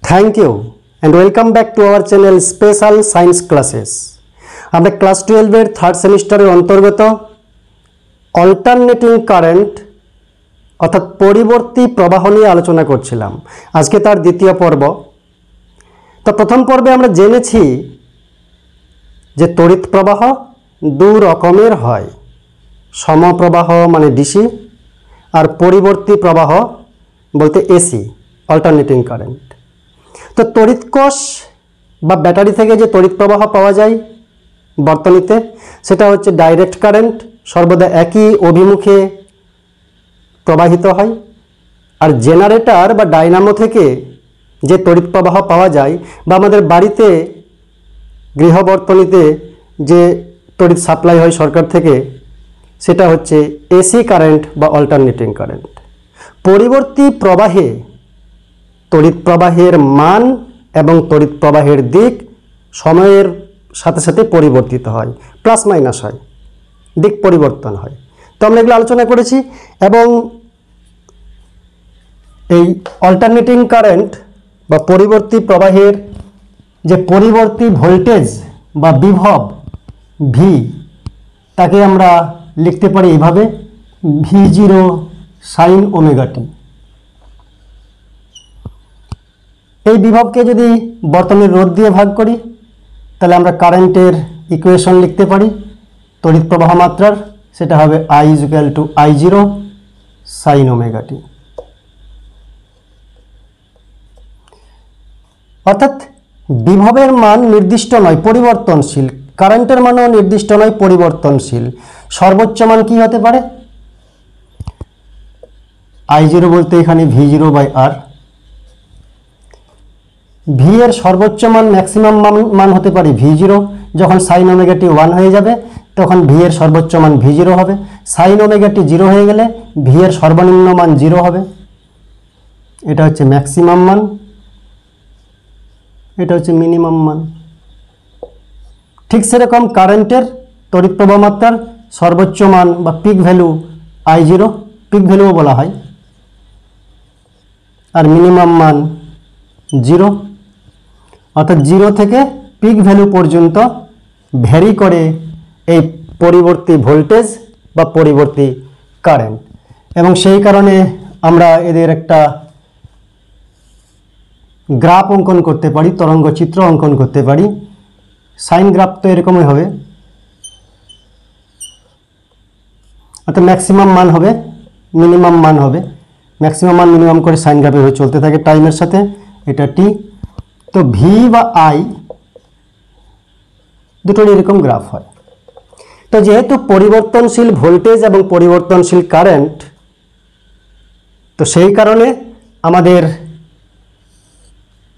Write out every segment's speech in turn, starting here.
Thank you and welcome back to our channel Special Science Classes. আমরা class 12 এর third সেমিস্টারের অন্তর্গত alternating current অর্থাৎ পরিবর্তী প্রবাহ নিয়ে আলোচনা করছিলাম। আজকে তার দ্বিতীয় পর্ব। তো প্রথম পর্বে আমরা জেনেছি যে তড়িৎ প্রবাহ দু রকমের হয়, সমপ্রবাহ মানে ডিসি আর পরিবর্তী প্রবাহ বলতে এসি, অল্টারনেটিং কারেন্ট। তো তড়িৎ কোষ বা ব্যাটারি থেকে যে তড়িৎ প্রবাহ পাওয়া যায় বর্তনীতে সেটা হচ্ছে ডাইরেক্ট কারেন্ট, সর্বদা একই অভিমুখে প্রবাহিত হয়। আর জেনারেটর বা ডাইনামো থেকে যে তড়িৎ প্রবাহ পাওয়া যায় বা আমাদের বাড়িতে গৃহবর্তনীতে যে তড়িৎ সাপ্লাই হয় সরকার থেকে সেটা হচ্ছে এসি কারেন্ট বা অল্টারনেটিং কারেন্ট। পরিবর্তী প্রবাহে তড়িৎ প্রবাহের মান এবং তড়িৎ প্রবাহের দিক সময়ের সাথে সাথে পরিবর্তিত হয়, প্লাস মাইনাস হয়, দিক পরিবর্তন হয়। তো আমরা এগুলো আলোচনা করেছি এবং এই অল্টারনেটিং কারেন্ট বা পরিবর্তী প্রবাহের যে পরিবর্তী ভোল্টেজ বা বিভব ভি, তাকে আমরা লিখতে পারি এইভাবে, V0 sin ওমেগা টি। এই বিভবকে যদি বর্তনীর রোধ দিয়ে ভাগ করি তাহলে আমরা কারেন্টের ইকুয়েশন লিখতে পারি তড়িৎ প্রবাহ মাত্রার, সেটা হবে I = I0 sin omega t. অর্থাৎ বিভবের মান নির্দিষ্ট নয়, পরিবর্তনশীল, কারেন্টের মানও নির্দিষ্ট নয়, পরিবর্তনশীল। সর্বোচ্চ মান কি হতে পারে? I0 বলতে এখানে V0/R। ভি এর সর্বোচ্চ মান ম্যাক্সিমাম মান হতে পারে V0। যখন সাইন ওমেগা টি 1 হয়ে যাবে তখন ভি এর সর্বোচ্চ মান V0 হবে। সাইন ওমেগা টি 0 হয়ে গেলে ভি এর সর্বনিম্ন মান 0 হবে। এটা হচ্ছে ম্যাক্সিমাম মান, এটা হচ্ছে মিনিমাম মান। ঠিক সেরকম কারেন্টের তড়িৎ প্রবাহ মাত্রার সর্বোচ্চ মান বা পিক ভ্যালু I0, পিক ভ্যালুও বলা হয়, আর মিনিমাম মান 0। অর্থাৎ 0 থেকে পিক ভ্যালু পর্যন্ত ভ্যারি করে এই পরিবর্তী ভোল্টেজ বা পরিবর্তী কারেন্ট। এবং সেই কারণে আমরা এদের একটা গ্রাফ অঙ্কন করতে পারি, তরঙ্গ চিত্র অঙ্কন করতে পারি। সাইন গ্রাফ তো এরকমই হবে, অর্থাৎ ম্যাক্সিমাম মান হবে, মিনিমাম মান হবে, ম্যাক্সিমাম মান মিনিমাম করে সাইন গ্রাফ এভাবে চলতে থাকে টাইমের সাথে। এটা টি। তো ভি বা আই দুটোর এরকম গ্রাফ হয়। তো যেহেতু পরিবর্তনশীল ভোল্টেজ এবং পরিবর্তনশীল কারেন্ট, তো সেই কারণে আমাদের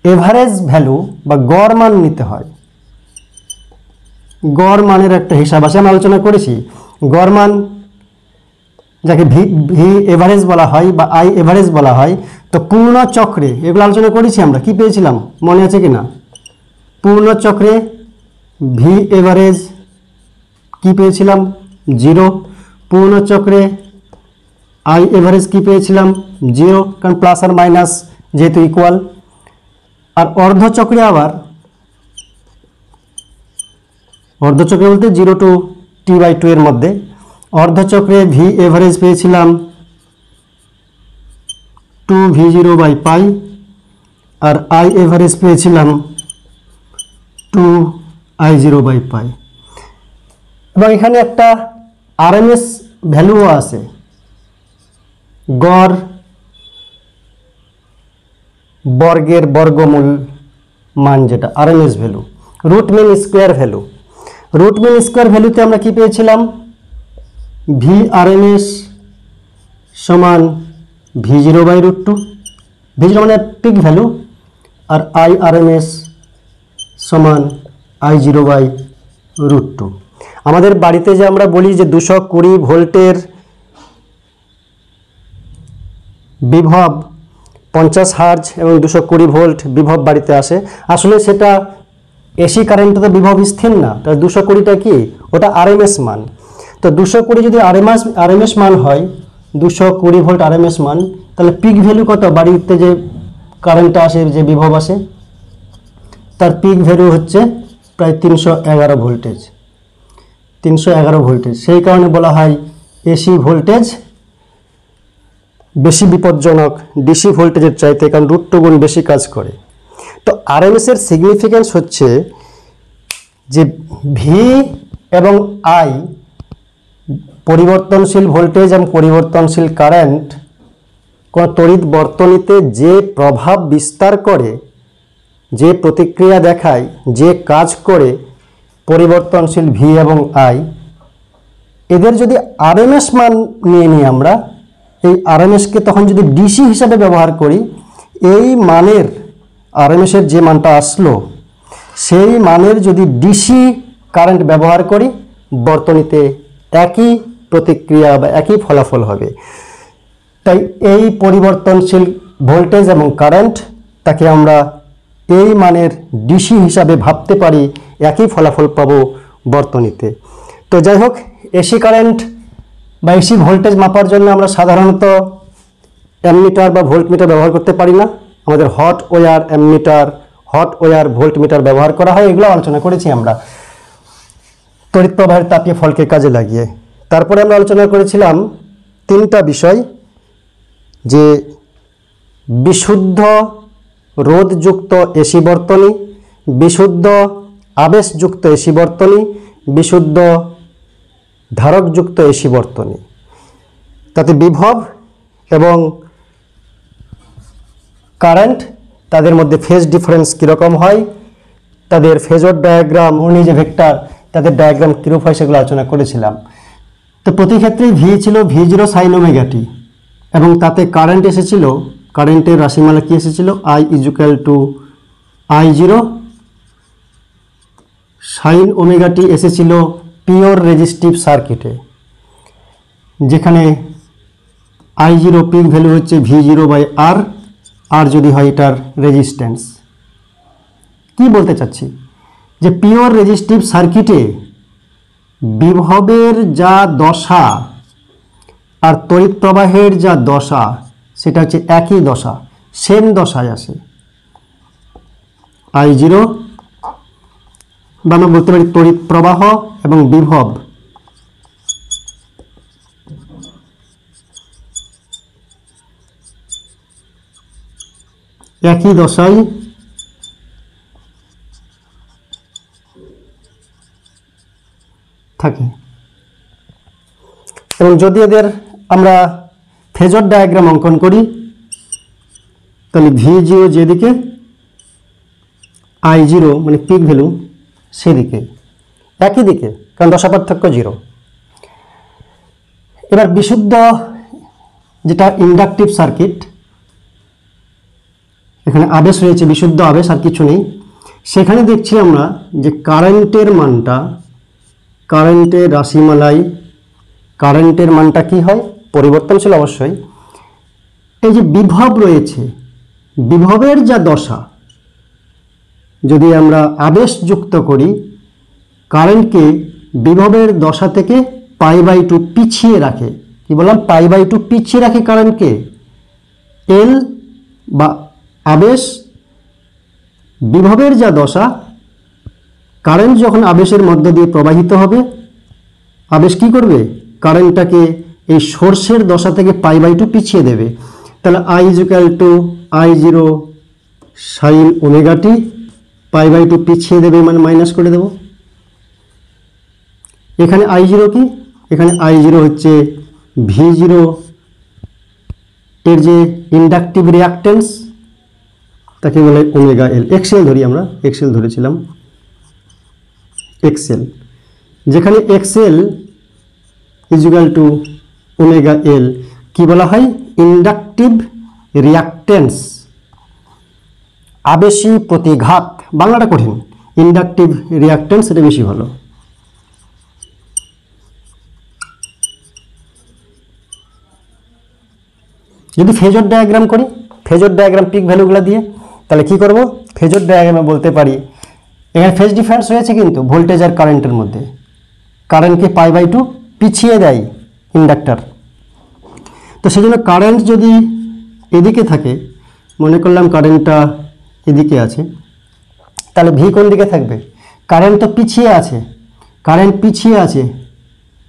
এভারেজ ভ্যালু বা গড় মান নিতে হয়। গড় মানের একটা হিসাব আছে, আমি আলোচনা করেছি। গড় মান যাকে ভি এভারেজ বলা হয় বা আই এভারেজ বলা হয়। তো পূর্ণ চক্রে এগুলো আলোচনা করেছি আমরা, কি পেয়েছিলাম মনে আছে কি না? পূর্ণ চক্রে ভি এভারেজ কি পেয়েছিলাম? 0। পূর্ণ চক্রে আই এভারেজ কি পেয়েছিলাম? 0, কারণ প্লাস আর মাইনাস যেহেতু ইকুয়াল। আর অর্ধচক্রে আবার, অর্ধচক্রে বলতে 0 to T/2 এর মধ্যে, অর্ধচক্রে ভি এভারেজ পেয়েছিলাম 2V0/π আর আই এভারেজ পেয়েছিলাম 2I0/π। এবং এখানে একটা আরএমএস ভ্যালুও আছে, গড় বর্গের বর্গমূল মান, যেটা RMS value, root mean square value. Root mean square ভ্যালুতে আমরা কি পেয়েছিলাম? ভি আরএমএস সমান V0/√2, V0 মানে পিক ভ্যালু, আর আই আরএমএস সমান I0/√2। আমাদের বাড়িতে যে আমরা বলি যে 220 ভোল্টের বিভব 50 হার্জ এবং 220 ভোল্ট বিভব বাড়িতে আসে, আসলে সেটা এসি কারেন্টে তো বিভব স্থির না। তাহলে 220টা কি? ওটা আরএমএস মান। তো 220 যদি আরএমএস মান হয়, 220 ভোল্ট আরএমএস মান, তাহলে পিক ভ্যালু কত? বাড়িতে যে কারেন্টটা আসে, যে বিভব আসে, তার পিক ভ্যালু হচ্ছে প্রায় 311 ভোল্টেজ। 311 ভোল্টেজ, সেই কারণে বলা হয় এসি ভোল্টেজ বেশি বিপজ্জনক ডিসি ভোল্টেজের চাইতে, কারণ √2 গুণ বেশি কাজ করে। তো আরএমএসের সিগনিফিক্যান্স হচ্ছে যে ভি এবং আই, পরিবর্তনশীল ভোল্টেজ এবং পরিবর্তনশীল কারেন্ট কোন তড়িৎ বর্তনীতে যে প্রভাব বিস্তার করে, যে প্রতিক্রিয়া দেখায়, যে কাজ করে, পরিবর্তনশীল ভি এবং আই, এদের যদি আরএমএস মান নিয়ে নিই আমরা, এই আরএমএসকে তখন যদি ডিসি হিসাবে ব্যবহার করি, এই মানের আরএমএসের যে মানটা আসলো সেই মানের যদি ডিসি কারেন্ট ব্যবহার করি, বর্তনীতে একই প্রতিক্রিয়া বা একই ফলাফল হবে। তাই এই পরিবর্তনশীল ভোল্টেজ এবং কারেন্ট, তাকে আমরা এই মানের ডিসি হিসাবে ভাবতে পারি, একই ফলাফল পাবো বর্তনীতে। তো যাই হোক, এসি কারেন্ট বা এসি ভোল্টেজ মাপার জন্য আমরা সাধারণত অ্যামমিটার বা ভোল্টমিটার ব্যবহার করতে পারি না। আমাদের hot wire ammeter, hot wire voltmeter ব্যবহার করা হয়। এগুলো আলোচনা করেছি আমরা তড়িৎ প্রবাহের তাপীয় ফলকে কাজে লাগিয়ে। তারপরে আমরা আলোচনা করেছিলাম 3টা বিষয়, যে বিশুদ্ধ রোধযুক্ত এসি বর্তনী, বিশুদ্ধ আবেশযুক্ত এসি বর্তনী, বিশুদ্ধ ধারকযুক্ত এসি বর্তনী। তাতে বিভব এবং কারেন্ট, তাদের মধ্যে ফেজ ডিফারেন্স কীরকম হয়, তাদের ফেজর ডায়াগ্রাম, যে ভেক্টর, তাদের ডায়াগ্রাম কীরূপ হয়, সেগুলো আলোচনা করেছিলাম। তো প্রতি ক্ষেত্রেই ভি ছিল V0 sin ωt, এবং তাতে কারেন্ট এসেছিল, কারেন্টের রাশিমালা কি এসেছিল, I = I0 sin ωt এসেছিল পিওর রেজিস্টিভ সার্কিটে, যেখানে I0 পিক ভ্যালু হচ্ছে V0/R, আর যদি হয় এটার রেজিস্ট্যান্স। কি বলতে চাচ্ছি, যে পিওর রেজিস্টিভ সার্কিটে বিভবের যা দশা আর তড়িৎ প্রবাহের যা দশা, সেটা হচ্ছে একই দশা, সেম দশায় আসে। I0 বা আমরা বলতে পারি তড়িৎ প্রবাহ এবং বিভব একই দশায় থাকে। এবং যদি এদের আমরা ফেজর ডায়াগ্রাম অঙ্কন করি, তাহলে V0 যেদিকে, I0 মানে পিক ভ্যালু সেদিকে, একই দিকে, কারণ দশা পার্থক্য 0। এবার বিশুদ্ধ, যেটা ইন্ডাকটিভ সার্কিট, এখানে আবেশ রয়েছে, বিশুদ্ধ আবেশ, আর কিছু নেই। সেখানে দেখছি আমরা যে কারেন্টের মানটা, কারেন্টের রাশিমালায় কারেন্টের মানটা কি হয়, পরিবর্তনশীল অবশ্যই। এই যে বিভব রয়েছে, বিভবের যা দশা, যদি আমরা আবেশ যুক্ত করি, কারেন্টকে বিভবের দশা থেকে π/2 পিছিয়ে রাখে। কি বললাম, π/2 পিছিয়ে রাখে কারেন্টকে। এল বা আবেশ, বিভবের যা দশা, কারেন্ট যখন আবেশের মধ্য দিয়ে প্রবাহিত হবে, আবেশ কি করবে, কারেন্টটাকে এই সোর্সের দশা থেকে π/2 পিছিয়ে দেবে। তাহলে I = I0 sin ωt, π/2 পিছিয়ে দেবে মানে মাইনাস করে দেব। এখানে I0 কি, এখানে I0 হচ্ছে V0 এর যে ইন্ডাকটিভ রিঅ্যাকট্যান্স, তাকে বলে ωL। XL ধরি আমরা, XL ধরেছিলাম, XL, যেখানে XL = ωL কি বলা হয়, ইন্ডাকটিভ রিঅ্যাকট্যান্স, আবেশী প্রতিঘাত। বাংলাটা কঠিন, ইন্ডাকটিভ রিঅ্যাকট্যান্স, এটা বেশি ভালো। যদি ফেজর ডায়াগ্রাম করি, ফেজর ডায়াগ্রাম পিক ভ্যালুগুলো দিয়ে, তাহলে কি করব, ফেজর ডায়াগ্রামে বলতে পারি এখানে ফেজ ডিফারেন্স রয়েছে কিন্তু ভোল্টেজ আর কারেন্টের মধ্যে, কারেন্টকে π/2 পিছিয়ে দেয় ইন্ডাক্টর। তো সেজন্য কারেন্ট যদি এদিকে থাকে, মনে করলাম কারেন্টটা এদিকে আছে, তাহলে ভি কোন দিকে থাকবে? কারেন্ট তো পিছিয়ে আছে, কারেন্ট পিছিয়ে আছে,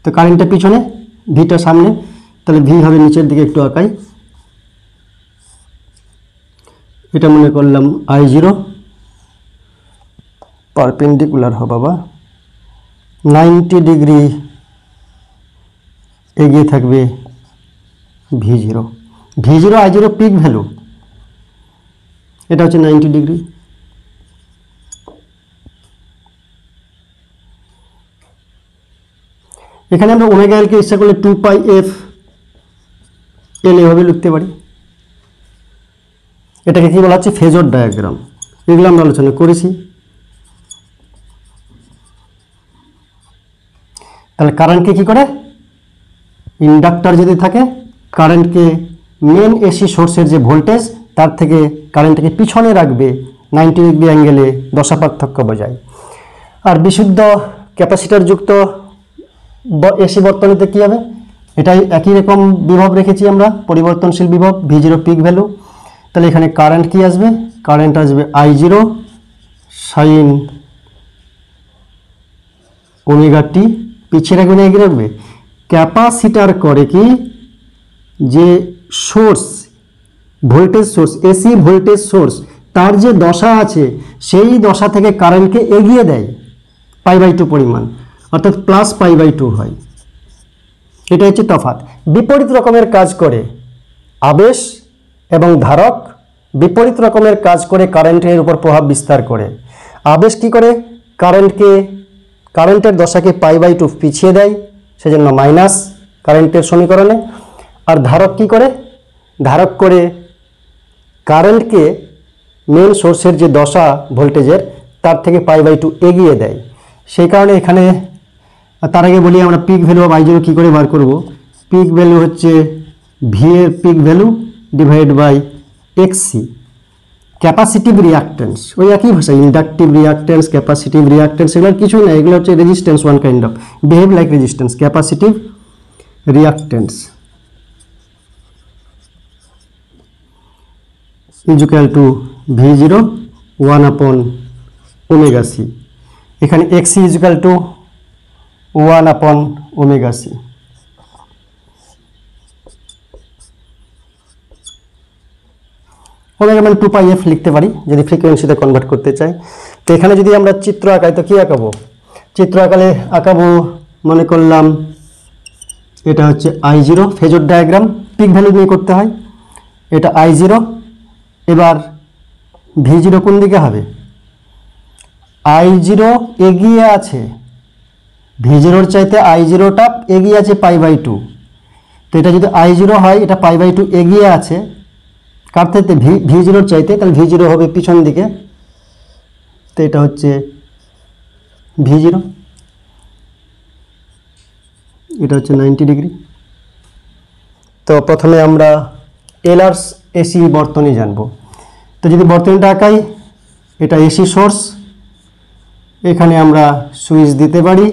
তো কারেন্টটা পিছনে, ভিটা সামনে, তাহলে ভি হবে নিচের দিকে একটু আঁকাই। এটা মনে করলাম I0, পারপেন্ডিকুলার হবে বাবা, 90 ডিগ্রি এগিয়ে থাকবে V0। V0 I0 pick value, এটা হচ্ছে 90 ডিগ্রি। এখানে আমরা ওমেগা এলকে ইচ্ছা করলে 2πf এল এভাবে লিখতে পারি। এটাকে কি বলা হচ্ছে? Phasor diagram. এগুলো আমরা আলোচনা করেছি। তাহলে কারেন্টকে কি করে? ইন্ডাক্টর যদি থাকে, কারেন্টকে মেন এসি সোর্সের যে ভোল্টেজ তার থেকে কারেন্টকে পিছনে রাখবে 90 ডিগ্রি অ্যাঙ্গেলে, দশা পার্থক্য বোঝায়। আর বিশুদ্ধ ক্যাপাসিটর যুক্ত এসি বর্তনীতে কী হবে? এটাই একই রকম বিভব রেখেছি আমরা, পরিবর্তনশীল বিভব, V0 পিক ভ্যালু। তাহলে এখানে কারেন্ট কি আসবে? কারেন্ট আসবে I0 সাইন ওমেগা টি, পিছিয়ে রাখবে না এগিয়ে রাখবে? ক্যাপাসিটার করে কি, যে source, voltage source, AC voltage source, তার যে দশা আছে সেই দশা থেকে কারেন্টকে এগিয়ে দেয় π/2 পরিমাণ, অর্থাৎ +π/2 হয়। এটা হচ্ছে তফাৎ। বিপরীত রকমের কাজ করে আবেশ এবং ধারক, বিপরীত রকমের কাজ করে কারেন্টের উপর প্রভাব বিস্তার করে। আবেশ কি করে? কারেন্টের দশাকে π/2 পিছিয়ে দেয়, সেজন্য মাইনাস কারেন্টের সমীকরণে। আর ধারক কি করে? ধারক করে কারেন্টকে মেন সোর্সের যে দশা ভোল্টেজের তার থেকে π/2 এগিয়ে দেয়। সেই কারণে এখানে, তার আগে বলি আমরা পিক ভ্যালু অফ I0 কী করে বার করব। পিক ভ্যালু হচ্ছে ভি এর peak value divide by XC, capacitive reactance. ওই একই ভাষা, ইন্ডাকটিভ রিয়াক্টেন্স, ক্যাপাসিটিভ রিয়াক্টেন্স, এগুলো কিছুই না, এগুলো হচ্ছে resistance, one kind of behave like resistance, capacitive reactance equal to V0 1/ωc। এখানে XC equal to 1/ωc। Omega মানে 2πf লিখতে পারি যদি ফ্রিকোয়েন্সিতে কনভার্ট করতে চাই। তো এখানে যদি আমরা চিত্র আঁকাই তো কি আঁকাবো? চিত্র আঁকাবো মনে করলাম এটা হচ্ছে I0, phasor diagram, pick value নিয়ে করতে হয়। এটা I0, এবার V0 কোন দিকে হবে? I0 এগিয়ে আছে, V0-র চাইতে I0টা এগিয়ে আছে π/2। তো এটা যদি I0 হয়, এটা π/2 এগিয়ে আছে কার থেকে? V0-র চাইতে, তাহলে V0 হবে পিছন দিকে। তো এটা হচ্ছে V0, এটা হচ্ছে 90 ডিগ্রি। তো প্রথমে আমরা টেলরস এসি বর্তনী জানব। তো যদি বর্তনীটা আঁকাই, এটা এসি সোর্স, এখানে আমরা সুইচ দিতে পারি,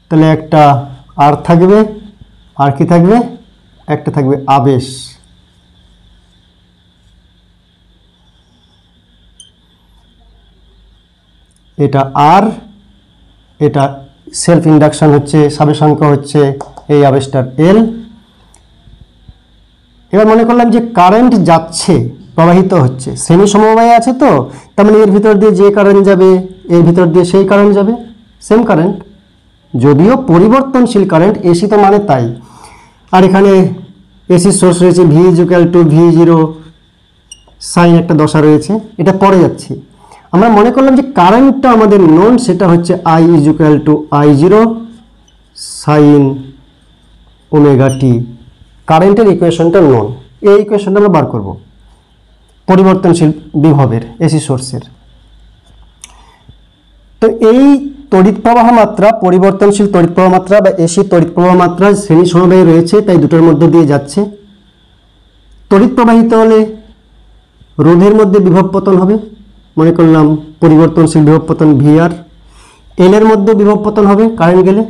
তাহলে একটা আর থাকবে, আর কি থাকবে? একটা থাকবে আবেশ। এটা আর, এটা সেলফ ইন্ডাকশন হচ্ছে, সাবেশাঙ্ক হচ্ছে এই আবেশটার এল। এবার মনে করলাম যে কারেন্ট যাচ্ছে, প্রবাহিত হচ্ছে, শ্রেণী সমবায়ে আছে, তো তার মানে এর ভিতর দিয়ে যে কারেন্ট যাবে এর ভিতর দিয়ে সেই কারেন্ট যাবে, সেম কারেন্ট, যদিও পরিবর্তনশীল কারেন্ট, এসি তো মানে তাই। আর এখানে এসি সোর্স রয়েছে V = V0 সাইন একটা দশা রয়েছে, এটা পরে যাচ্ছি। আমরা মনে করলাম যে কারেন্টটা আমাদের নোন, সেটা হচ্ছে I = I0 সাইন ওমেগা টি। কারেন্টের ইকুয়েশনটা নোন, এই ইকুয়েশনটা আমরা বার করব পরিবর্তনশীল বিভবের, এসি সোর্সের। তো এই তড়িৎ প্রবাহ মাত্রা, পরিবর্তনশীল তড়িৎ প্রবাহ মাত্রা বা এসি তড়িৎ প্রবাহ মাত্রা শ্রেণী সমবায়ে রয়েছে, তাই দুটোর মধ্য দিয়ে যাচ্ছে। তড়িৎ প্রবাহিত হলে রোধের মধ্যে বিভব পতন হবে, মনে করলাম পরিবর্তনশীল বিভব পতন VR। এলের মধ্যে বিভব পতন হবে কারেন্ট গেলে,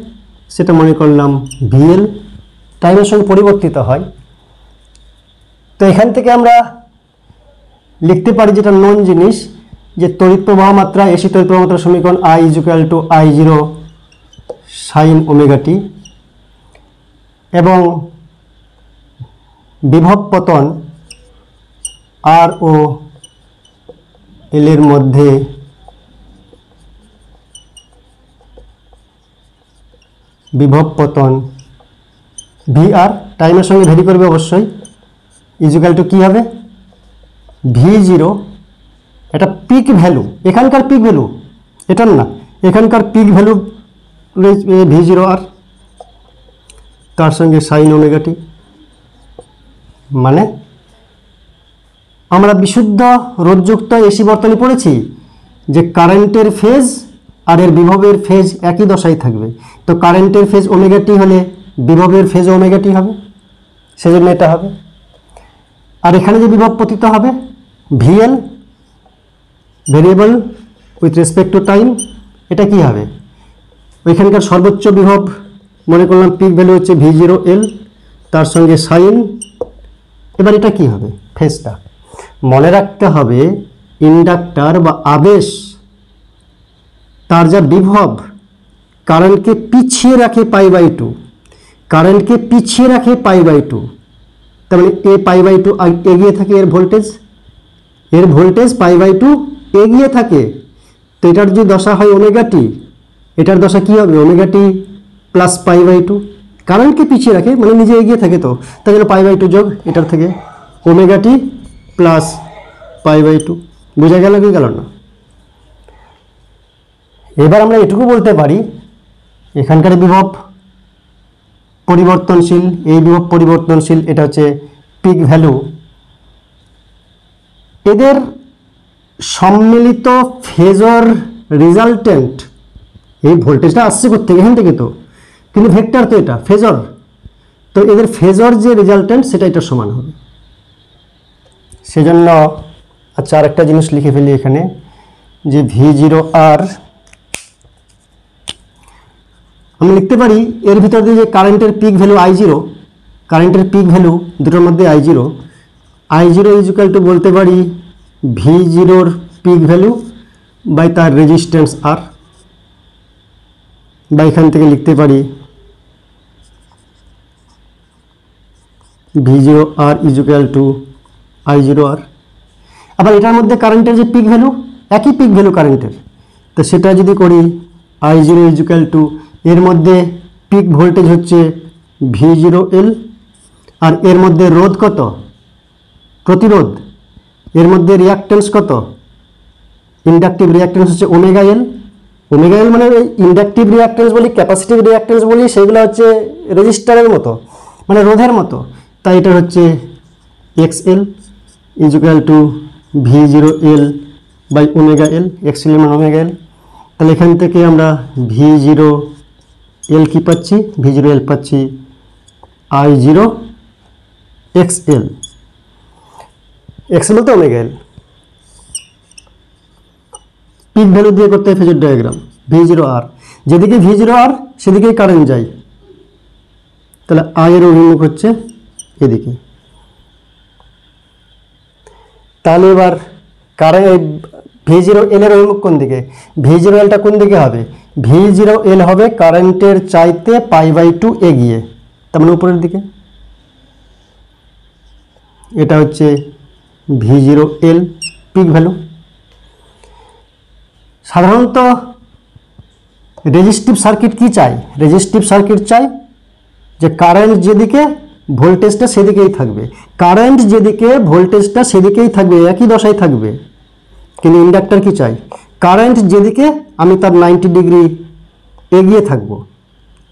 সেটা মনে করলাম VL। টাইমের সঙ্গে পরিবর্তিত হয়। এখান থেকে আমরা লিখতে পারি যেটা নন জিনিস, যে তড়িৎ প্রবাহ মাত্রা, এসি তড়িৎ প্রবাহ মাত্রা সমীকরণ I = I0 sin ωt, এবং বিভব পতন R ও L এর মধ্যে বিভব পতন VR, টাইমের সঙ্গে ভ্যারি করবে অবশ্যই, = কি হবে V0, এটা পিক ভ্যালু, এখানকার পিক ভ্যালু, এটার না, এখানকার পিক ভ্যালু V0R, তার সঙ্গে sin ωt। মানে আমরা বিশুদ্ধ রোধযুক্ত এসি বর্তনী পড়েছি যে কারেন্টের ফেজ আর এর বিভবের ফেজ একই দশায় থাকবে। তো কারেন্টের ফেজ ωt হলে বিভবের ফেজ ωt হবে, সেজন্য এটা হবে। আর এখানে যে বিভব পতিত হবে VL, variable with respect to time, এটা কি হবে, ওইখানকার সর্বোচ্চ বিভব মনে করলাম পিক ভ্যালু হচ্ছে V0L, তার সঙ্গে সাইন। এবার এটা কি হবে, ফেজটা মনে রাখতে হবে, ইন্ডাক্টর বা আবেশ তার যা বিভব কারেন্টকে পিছিয়ে রাখে π/2, কারেন্টকে পিছিয়ে রাখে π/2, তার মানে π/2 এগিয়ে থাকে এর ভোল্টেজ π/2 এগিয়ে থাকে। তো এটার যে দশা হয় ωt, এটার দশা কি হবে ωt প্লাস π/2, কারেন্টকে পিছিয়ে রাখে মানে নিজে এগিয়ে থাকে, তো তাই জন্য π/2 যোগ এটার থেকে ωt প্লাস π/2। বোঝা গেল কি গেল না? এবার আমরা এটুকু বলতে পারি, এখানকার বিভব পরিবর্তনশীল, এই বিভব পরিবর্তনশীল, এটা হচ্ছে পিক ভ্যালু, এদের সম্মিলিত ফেজর রেজাল্টেন্ট, এই ভোল্টেজটা আসছে কোথেকে, এখান থেকে তো, কিন্তু ভেক্টর তো এটা ফেজর, তো এদের ফেজর যে রেজাল্টেন্ট সেটা এটা সমান হবে। সেজন্য আচ্ছা আর একটা জিনিস লিখে ফেলি এখানে, যে V0R আমি লিখতে পারি এর ভিতর দিয়ে যে কারেন্টের পিক ভ্যালু I0, কারেন্টের পিক ভ্যালু দুটোর মধ্যে I0 = বলতে পারি V0-র পিক ভ্যালু বাই তার রেজিস্ট্যান্স R, বা এখান থেকে লিখতে পারি V0R = I0R। আবার এটার মধ্যে কারেন্টের যে পিক ভ্যালু, একই পিক ভ্যালু কারেন্টের, তো সেটা যদি করি I0 এর মধ্যে পিক ভোল্টেজ হচ্ছে V0L, আর এর মধ্যে রোধ কত, প্রতিরোধ, এর মধ্যে রিঅ্যাকট্যান্স কত, ইন্ডাকটিভ রিঅ্যাকট্যান্স হচ্ছে ωL। মানে ইন্ডাকটিভ রিঅ্যাকট্যান্স বলি, ক্যাপাসিটিভ রিঅ্যাকট্যান্স বলি, সেগুলো হচ্ছে রেজিস্টারের মতো, মানে রোধের মতো, তাই এটা হচ্ছে XL = V0L by ωL, XL মানে ωL। তাহলে এখান থেকে আমরা V0L কি পাচ্ছি, V0L পাচ্ছি I0 XL, XL বলতে ωL। পিক ভ্যালু দিয়ে করতে হয় ফেজর ডায়াগ্রাম, V0R, যেদিকে V0R সেদিকেই কারেন্ট যায়, তাহলে I এর অভিমুখ হচ্ছে এদিকে। তাহলে এবার কারেন্ট V0L এর অভিমুখ কোন দিকে, V0Lটা কোন দিকে হবে, V0L হবে কারেন্টের চাইতে π/2 এগিয়ে, তার মানে উপরের দিকে। এটা হচ্ছে V0L পিক ভ্যালু। সাধারণত রেজিস্টিভ সার্কিট কি চাই, রেজিস্টিভ সার্কিট চাই যে কারেন্ট যেদিকে ভোল্টেজটা সেদিকেই থাকবে, কারেন্ট যেদিকে ভোল্টেজটা সেদিকেই থাকবে, একই দশায় থাকবে। কিন্তু ইন্ডাক্টর কি চাই, কারেন্ট যেদিকে আমি তার 90 ডিগ্রি এগিয়ে থাকবো,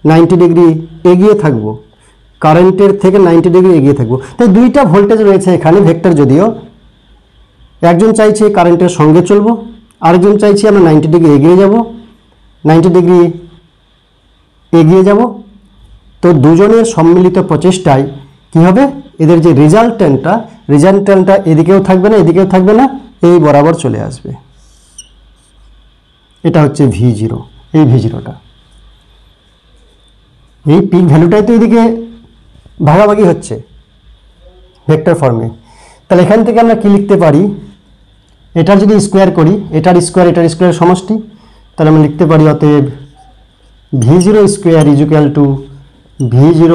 90 ডিগ্রি এগিয়ে থাকবো, কারেন্টের থেকে 90 ডিগ্রি এগিয়ে থাকবো। তাই দুইটা ভোল্টেজ রয়েছে এখানে ভেক্টর, যদিও একজন চাইছে কারেন্টের সঙ্গে চলবো, আরেকজন চাইছে আমরা 90 ডিগ্রি এগিয়ে যাব, 90 ডিগ্রি এগিয়ে যাব। তো দুজনের সম্মিলিত প্রচেষ্টায় কি হবে, এদের যে রেজাল্টেন্টটা এদিকেও থাকবে না এদিকেও থাকবে না, এই বরাবর চলে আসবে। এটা হচ্ছে V0, এই V0টা, এই পিক ভ্যালুটাই তো এদিকে ভাগাভাগি হচ্ছে ভেক্টর ফর্মে। তাহলে এখান থেকে আমরা কি লিখতে পারি, এটার যদি স্কোয়ার করি, এটার স্কোয়ার সমষ্টি, তাহলে আমরা লিখতে পারি অতএব v0 square is equal to v0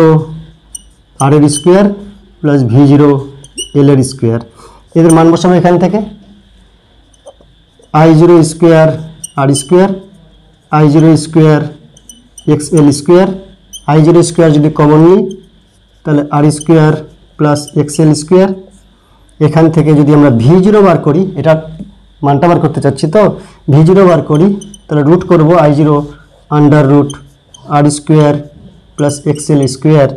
r এর স্কোয়ার প্লাস v0 l এর স্কোয়ার। এদের মান বসাবো এখান থেকে, i0 square r square, i0 square xl square, i0 square যদি কমন নিই তাহলে r square plus xl square. এখান থেকে যদি আমরা v0 বার করি, এটা মানটা বার করতে চাচ্ছি, তো v0 বার করি তাহলে রুট করব i0 under root r square plus xl square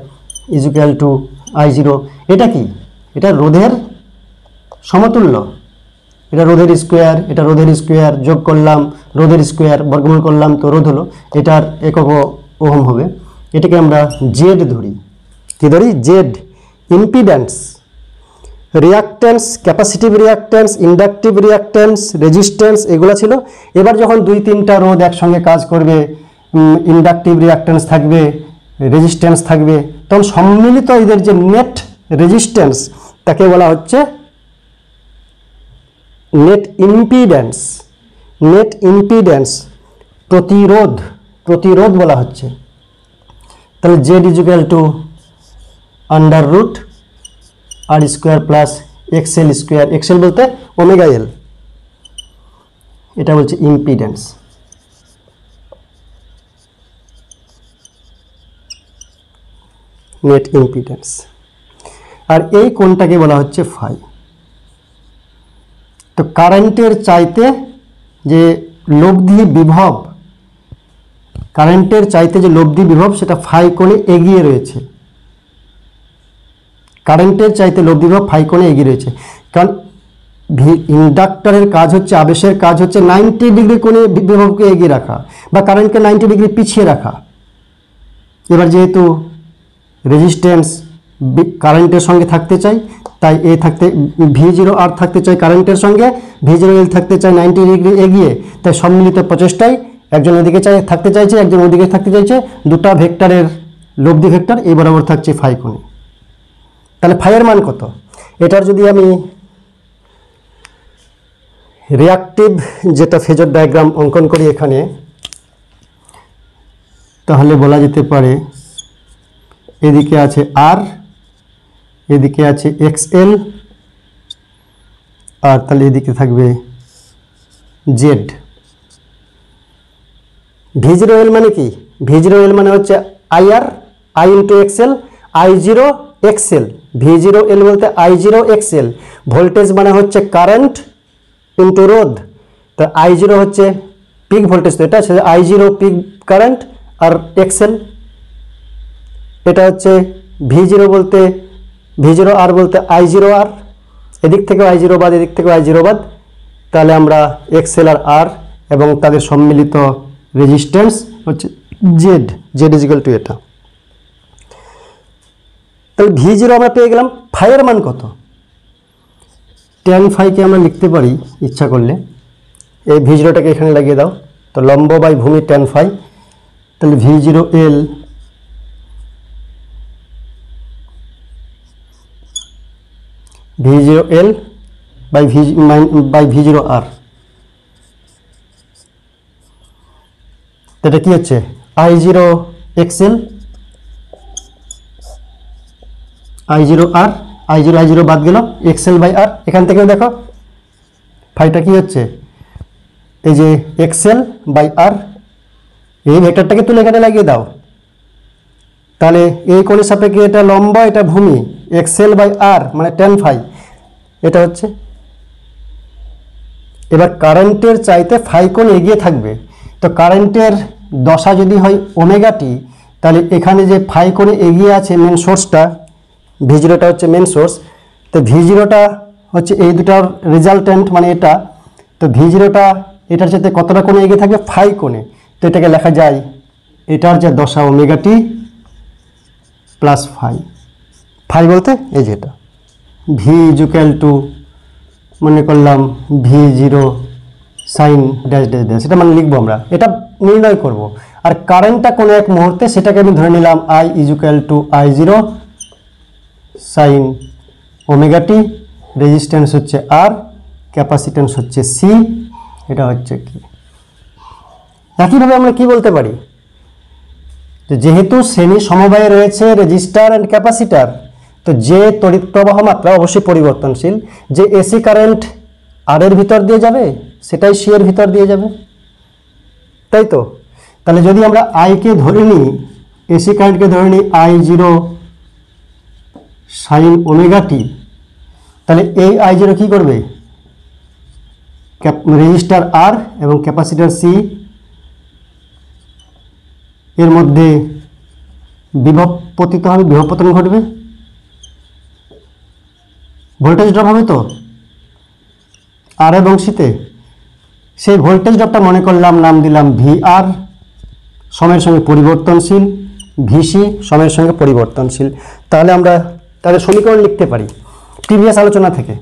is equal to i0। এটা কি, এটা রোধের সমতুল্য, এটা রোধের স্কোয়ার, এটা রোধের স্কোয়ার যোগ করলাম, রোধের স্কোয়ার বর্গমূল করলাম, তো রোধ হলো, এটার একক ওহম হবে। এটাকে আমরা জেড ধরি, কি ধরি, Z. Impedance, reactance, capacitive reactance, inductive reactance, resistance, এগুলো ছিল। এবার যখন 2-3টা রোধ একসঙ্গে কাজ করবে, ইন্ডাকটিভ রিয়াক্ট্যান্স থাকবে, রেজিস্ট্যান্স থাকবে, তখন সম্মিলিত এদের যে নেট রেজিস্ট্যান্স তাকে বলা হচ্ছে নেট ইম্পিডেন্স। নেট ইম্পিডেন্স প্রতিরোধ, প্রতিরোধ বলা হচ্ছে। তাহলে Z is equal to under root R square plus XL square, XL বলতে ওমেগা এল, এটা বলছে ইম্পিডেন্স। Net impedance. আর এই কোণটাকে বলা হচ্ছে ফাই। তো কারেন্টের চাইতে যে লব্ধি বিভব, কারেন্টের চাইতে যে লব্ধি বিভব সেটা ফাই কোণে এগিয়ে রয়েছে, কারেন্টের চাইতে লব্ধি বিভব ফাই কোণে এগিয়ে রয়েছে। কারণ ইন্ডাক্টরের কাজ হচ্ছে, আবেশের কাজ হচ্ছে 90 ডিগ্রি কোণে বিভবকে এগিয়ে রাখা বা কারেন্টকে 90 ডিগ্রি পিছিয়ে রাখা। এবার যেহেতু রেজিস্ট্যান্স কারেন্টের সঙ্গে থাকতে চাই, তাই এ থাকতে v0 আর থাকতে চাই কারেন্টের সঙ্গে, v0 l থাকতে চাই 90 ডিগ্রি এগিয়ে, তাই সম্মিলিত প্রচেষ্টায় একজন ওদিকে থাকতে চাইছে, একজন ওদিকে থাকতে চাইছে, দুটা ভেক্টরের লব্ধি ভেক্টর এই বরাবর থাকছে ফাই কোণে। তাহলে ফাইয়ের মান কত? এটার যদি আমি রিয়াক্টিভ যেটা ফেজর ডায়াগ্রাম অঙ্কন করি এখানে, তাহলে বলা যেতে পারে এদিকে আছে আর, এদিকে আছে এক্সএল, আর তাহলে এদিকে থাকবে জেড। v0l মানে কি? v0l মানে হচ্ছে IR, I into XL, i0 XL. v0l বলতে i0 এক্সএল, ভোল্টেজ মানে হচ্ছে কারেন্ট ইন্টু রোধ। তো i0 হচ্ছে পিক ভোল্টেজ, তো এটা হচ্ছে i0 পিক কারেন্ট, আর এক্সএল এটা হচ্ছে v0 বলতে v0 আর বলতে i0 আর, এদিক থেকে i0 বাদ, এদিক থেকে i0 বাদ, তাহলে আমরা এক্সএল আর আর এবং তাদের সম্মিলিত রেজিস্ট্যান্স হচ্ছে Z, Z is equal two এটা। তাহলে v0 আমরা পেয়ে গেলাম। ফাইয়ের মান কত? tan ফাইকে আমরা লিখতে পারি ইচ্ছা করলে, এই v0টাকে এখানে লাগিয়ে দাও, তো লম্ব বাই ভূমি tan ফাই, তাহলে v0l v0l বাই v0r, এটা কি হচ্ছে i0 xl, i0 r, i0 বাদ গেল, xl বাই r। এখান থেকেও দেখো ফাইটা কি হচ্ছে, এই যে xl বাই r, এই ভেক্টরটাকে তুলে এখানে লাগিয়ে দাও, তাহলে এই কোণের সাপেক্ষে এটা লম্ব, এটা ভূমি, xl বাই r মানে tan ফাই, এটা হচ্ছে। এবার কারেন্টের চাইতে ফাই কোণ এগিয়ে থাকবে, তো কারেন্টের দশা যদি হয় ওমেগা টি, তাহলে এখানে যে ফাই কোণে এগিয়ে আছে মেন সোর্সটা, v0টা হচ্ছে মেন সোর্স, তো v0টা হচ্ছে এই দুটার রেজাল্টেন্ট মানে এটা, তো v0টা এটার সাথে কতটা কোণে এগিয়ে থাকবে, ফাই কোণে। তো এটাকে লেখা যায় এটার যে দশা omega t plus phi, phi বলতে এই যেটা v ইজ ইকুয়াল টু মনে করলাম v0 sign dash dash dash, এটা মানে লিখবো আমরা, এটা নির্ণয় করব। আর কারেন্টটা কোনো এক মুহূর্তে সেটাকে আমি ধরে নিলাম i is equal to i0 sine omega T resistance হচ্ছে আর, ক্যাপাসিট্যান্স হচ্ছে সি, এটা হচ্ছে কি। একইভাবে আমরা কি বলতে পারি, যেহেতু শ্রেণী সমবায়ে রয়েছে রেজিস্টার অ্যান্ড ক্যাপাসিটার, তো যে তড়িৎ প্রবাহ মাত্রা অবশ্যই পরিবর্তনশীল, যে এসি কারেন্ট আর এর ভিতর দিয়ে যাবে সেটাই সি এর ভিতর দিয়ে যাবে, তাই তো। তাহলে যদি আমরা আইকে ধরে নিই, এসি কারেন্টকে ধরে নিই I0 সাইন ওমেগা টি, তাহলে এই I0 কি করবে, রেজিস্টার আর এবং ক্যাপাসিটার সি এর মধ্যে বিভব পতিত হবে, বিভব পতন ঘটবে, ভোল্টেজ ড্রপ হবে তো আর এবং সিতে। সেই ভোল্টেজ ড্রপটা মনে করলাম, নাম দিলাম VR, সময়ের সঙ্গে পরিবর্তনশীল, ভিসি সময়ের সঙ্গে পরিবর্তনশীল। তাহলে আমরা তাদের সমীকরণ লিখতে পারি প্রিভিয়াস আলোচনা থেকে।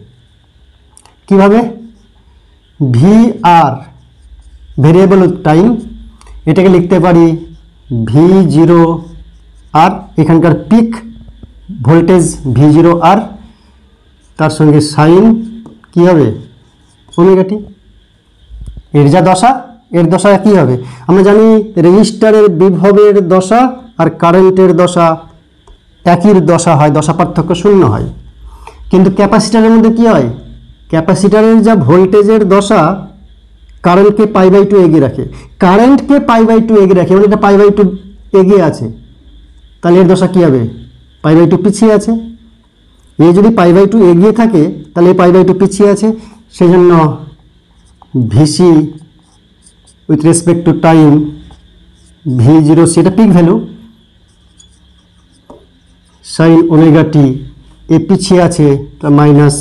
কিভাবে, VR ভেরিয়েবল টাইম, এটাকে লিখতে পারি V0 আর, এখানকার পিক ভোল্টেজ V0 আর, তার সঙ্গে সাইন কি হবে ওমেগা টি। এর যা দশা, এর দশা কি হবে, আমরা জানি রেজিস্টারের বিভবের দশা আর কারেন্টের দশা একই দশা হয়, দশা পার্থক্য শূন্য হয়। কিন্তু ক্যাপাসিটারের মধ্যে কি হয়, ক্যাপাসিটারের যা ভোল্টেজের দশা কারেন্টকে π/2 এগিয়ে রাখে, কারেন্টকে π/2 এগিয়ে রাখে, মানে এটা π/2 এগিয়ে আছে, তাহলে এর দশা কি হবে, π/2 পিছিয়ে আছে। এই যদি π/2 এগিয়ে থাকে তাহলে এই π/2 পিছিয়ে আছে, সেই জন্য VC with respect to time V0 সেটা পিক ভ্যালু, সাইন ওমেগা টি এ পিছিয়ে আছে মাইনাস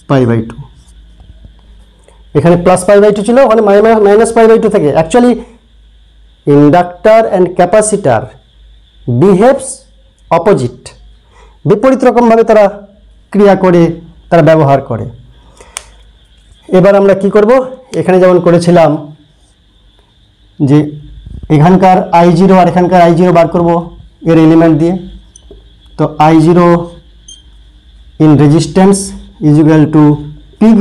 π/2। এখানে প্লাস π/2 ছিল, ওখানে মাইনাস π/2 থেকে। Actually inductor and capacitor behaves opposite, বিপরীত রকমভাবে তারা ক্রিয়া করে, তারা ব্যবহার করে। এবার আমরা কি করব, এখানে যেমন করেছিলাম যে এখানকার I0 আর এখানকার I0 বার করব এর এলিমেন্ট দিয়ে। তো I0 in resistance is equal to peak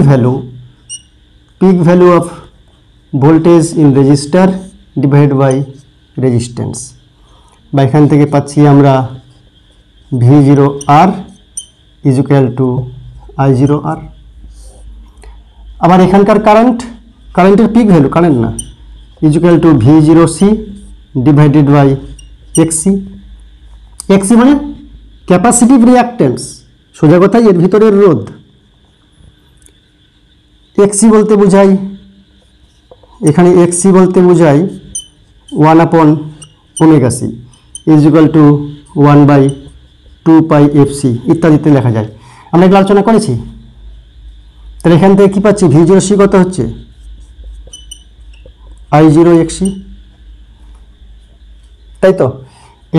value of voltage in resistor divide by resistance, বা এখান থেকে পাচ্ছি আমরা V0 R is equal to I0 R. আবার এখানকার কারেন্টের পিক ভ্যালু, কারেন্ট না, is equal to V0 C divided by XC। XC মানে ক্যাপাসিটিভ রিঅ্যাক্ট্যান্স, সোজা কথাই এর ভিতরের রোধ। XC বলতে বোঝাই, এখানে XC বলতে বোঝাই 1/ωc is equal two 1/2πfc ইত্যাদিতে লেখা যায়। আমরা এগুলো আলোচনা করেছি। তাহলে এখান থেকে কী পাচ্ছি, V0 সি কত হচ্ছে I0 XC, তাই তো।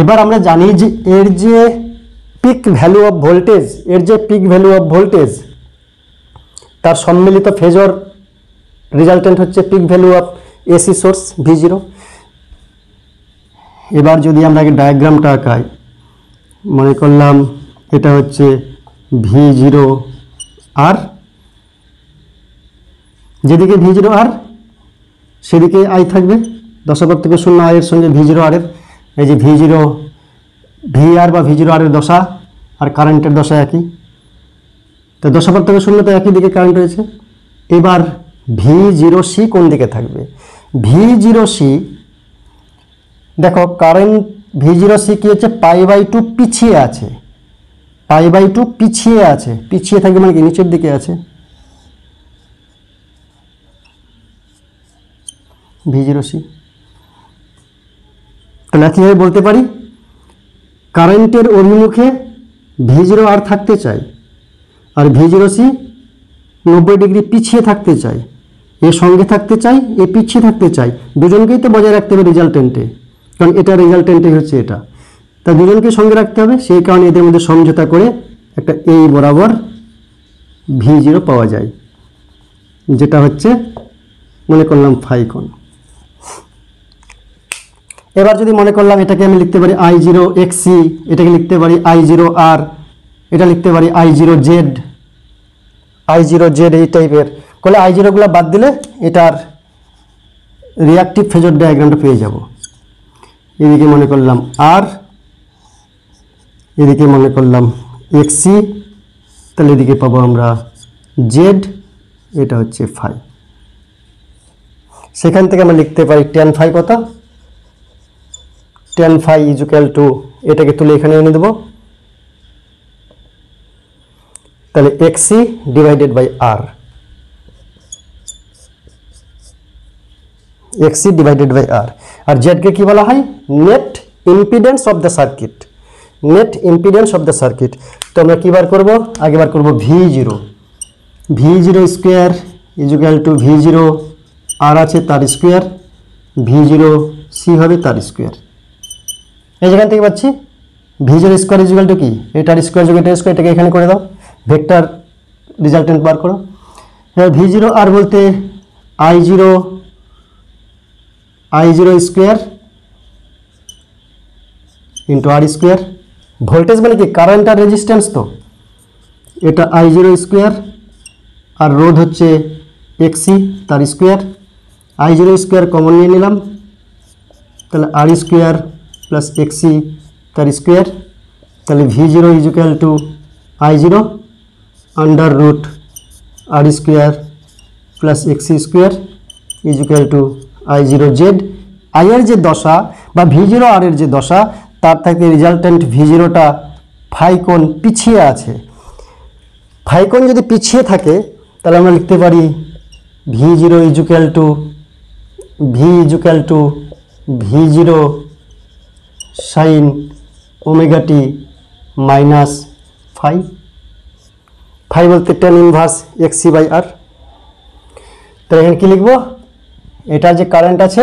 এবার আমরা জানি যে এর যে পিক ভ্যালু অফ ভোল্টেজ, তার সম্মিলিত ফেজর রেজাল্টেন্ট হচ্ছে pick value of AC source V0। এবার যদি আমরা ডায়াগ্রামটা আঁকাই, মনে করলাম এটা হচ্ছে V0 আর, যেদিকে V0 আর সেদিকে I থাকবে, দশাপার্থক্য শূন্য I এর সঙ্গে V0 আর এর। এই যে V0 VR বা V0 আর এর দশা আর কারেন্টের দশা একই, তো দশাপার্থক্য শূন্য, তো একই দিকে কারেন্ট রয়েছে। এবার V0 সি কোন দিকে থাকবে, V0 সি দেখো, কারেন্ট V0 সি কি হচ্ছে π/2 পিছিয়ে আছে, π/2 পিছিয়ে থাকবে মানে কি নিচের দিকে আছে V0 সি। তাহলে কীভাবে বলতে পারি, কারেন্টের অভিমুখে V0 আর থাকতে চাই আর V0 সি 90 ডিগ্রি পিছিয়ে থাকতে চাই, এ সঙ্গে থাকতে চাই, এ পিছিয়ে থাকতে চাই, দুজনকেই তো বজায় রাখতে হবে রেজাল্টেন্টে, কারণ এটা রেজাল্টেন্টে হচ্ছে এটা, তা দুজনকে সঙ্গে রাখতে হবে। সেই কারণে এদের মধ্যে সমঝোতা করে একটা এই বরাবর V0 পাওয়া যায়, যেটা হচ্ছে মনে করলাম ফাই কোণ। এবার যদি মনে করলাম এটাকে আমি লিখতে পারি I0 XC, এটাকে লিখতে পারি I0 R, এটা লিখতে পারি I0 Z, I0Z এই টাইপের করলে I0গুলো বাদ দিলে এটার রিঅ্যাক্টিভ ফেজর ডায়াগ্রামটা পেয়ে যাব। এদিকে মনে করলাম আর, এদিকে মনে করলাম XC, তাহলে এদিকে পাবো আমরা Z, এটা হচ্ছে ফাই। সেখান থেকে আমরা লিখতে পারি tan ফাই কত, tan ফাই ইকুয়াল টু, এটাকে তুলে এখানে এনে দেবো, তাহলে XC divided by R, XC divided by R। আর Z কে কি বলা হয়, net impedance of the circuit, net impedance of the circuit. তো আমরা কী বার করবো, আগে বার করবো V0, V0 square equal to V0 আর আছে তার স্কোয়ার, V0 C হবে তার স্কোয়ার। এই যেখান থেকে পাচ্ছি V0 স্কোয়ার ইকুয়াল টু কি, এটার স্কোয়ার যোগ এটার স্কোয়ার, এটাকে এখানে করে দাও, ভেক্টর রেজাল্টেন্ট বার করো। এবার V0 আর বলতে I0 স্কোয়ার ইন্টু আর স্কোয়ার, ভোল্টেজ মানে কি কারেন্ট আর রেজিস্ট্যান্স, তো এটা I0 স্কোয়ার আর রোধ হচ্ছে XC তার স্কোয়ার, I0 স্কোয়ার কমন নিয়ে নিলাম, তাহলে আর স্কোয়ার প্লাস XC তার স্কোয়ার, তাহলে V0 equal to I0 under root R square plus XC square equal to I0Z। I এর যে দশা বা V0 আর এর যে দশা, তার থেকে রেজাল্টেন্ট V0টা ফাই কোণ পিছিয়ে আছে। ফাই কোণ যদি পিছিয়ে থাকে তাহলে আমরা লিখতে পারি V0 equal to V0 sine omega T minus phi, phi বলতে tan inverse XC by R। তাহলে এখানে কী লিখবো, এটা যে কারেন্ট আছে,